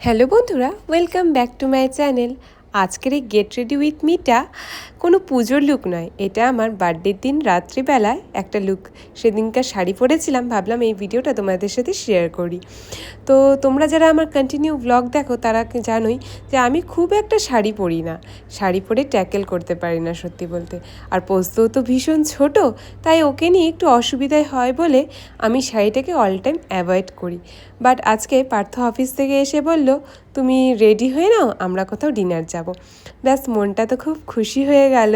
Hello বন্ধুরা, welcome back to my channel. আজকের এই গেট রেডি উইথ মিটা কোনো পুজোর লুক নয়, এটা আমার বার্থডের দিন রাত্রিবেলায় একটা লুক। সেদিনকার শাড়ি পরেছিলাম, ভাবলাম এই ভিডিওটা তোমাদের সাথে শেয়ার করি। তো তোমরা যারা আমার কন্টিনিউ ব্লগ দেখো তারা জানোই যে আমি খুব একটা শাড়ি পরি না, শাড়ি পরে ট্যাকেল করতে পারি না সত্যি বলতে। আর পোস্তও তো ভীষণ ছোট, তাই ওকে নিয়ে একটু অসুবিধায় হয় বলে আমি শাড়িটাকে অল টাইম অ্যাভয়েড করি। বাট আজকে পার্থ অফিস থেকে এসে বলল, তুমি রেডি হয়ে নাও, আমরা কোথাও ডিনার যাব। ব্যাস, মনটা তো খুব খুশি হয়ে গেল।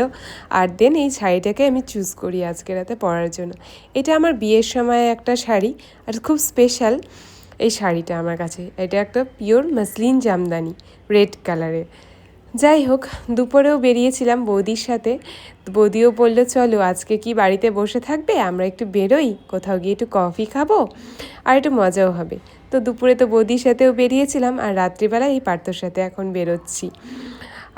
আর দেন এই শাড়িটাকে আমি চুজ করি আজকে রাতে পরার জন্য। এটা আমার বিয়ের সময় একটা শাড়ি, আর খুব স্পেশাল এই শাড়িটা আমার কাছে। এটা একটা পিওর মাসলিন জামদানি, রেড কালারের। যাই হোক, দুপুরেও বেরিয়েছিলাম বৌদির সাথে। বৌদিও বললো, চলো আজকে কি বাড়িতে বসে থাকবে, আমরা একটু বেরোই, কোথাও গিয়ে একটু কফি খাবো আর একটু মজাও হবে। তো দুপুরে তো বৌদির সাথেও বেরিয়েছিলাম, আর রাত্রিবেলা এই পার্থর সাথে এখন বেরোচ্ছি।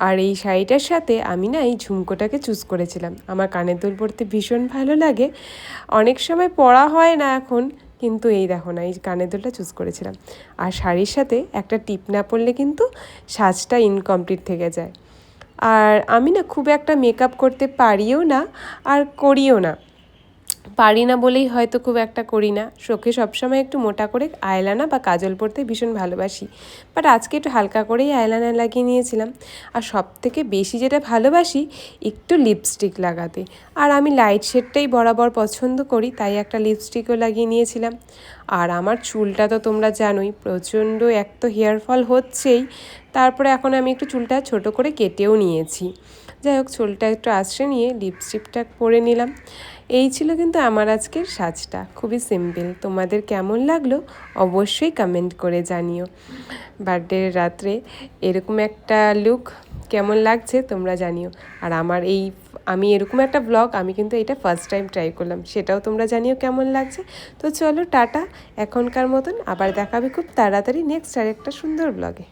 আর এই শাড়িটার সাথে আমি না এই ঝুমকোটাকে চুজ করেছিলাম। আমার কানের দুল পরতে ভীষণ ভালো লাগে, অনেক সময় পরা হয় না এখন, কিন্তু এই দেখো না, এই কানের দুলটা চুজ করেছিলাম। আর শাড়ির সাথে একটা টিপ না পরলে কিন্তু সাজটা ইনকমপ্লিট থেকে যায়। আর আমি না খুব একটা মেকআপ করতে পারিও না, আর করিও না। পারি না বলেই হয়তো খুব একটা করি না। চোখে সবসময় একটু মোটা করে আইলানা বা কাজল পরতে ভীষণ ভালোবাসি, বাট আজকে একটু হালকা করেই আইলানা লাগিয়ে নিয়েছিলাম। আর সব থেকে বেশি যেটা ভালোবাসি, একটু লিপস্টিক লাগাতে। আর আমি লাইট শেডটাই বরাবর পছন্দ করি, তাই একটা লিপস্টিকও লাগিয়ে নিয়েছিলাম। আর আমার চুলটা তো তোমরা জানোই, প্রচণ্ড এক তো হেয়ার ফল হচ্ছেই, তারপরে এখন আমি একটু চুলটা ছোট করে কেটেও নিয়েছি। যাই হোক, চুলটা একটু আশ্রয় নিয়ে লিপস্টিকটা পরে নিলাম। এই ছিল কিন্তু আমার আজকের সাজটা, খুবই সিম্পল। তোমাদের কেমন লাগলো অবশ্যই কমেন্ট করে জানিও। বার্থডের রাত্রে এরকম একটা লুক কেমন লাগছে তোমরা জানিও। আর আমি এরকম একটা ব্লগ আমি কিন্তু এটা ফার্স্ট টাইম ট্রাই করলাম, সেটাও তোমরা জানিও কেমন লাগছে। তো চলো টাটা এখনকার মতন, আবার দেখাবে খুব তাড়াতাড়ি নেক্সট আরেকটা সুন্দর ব্লগে।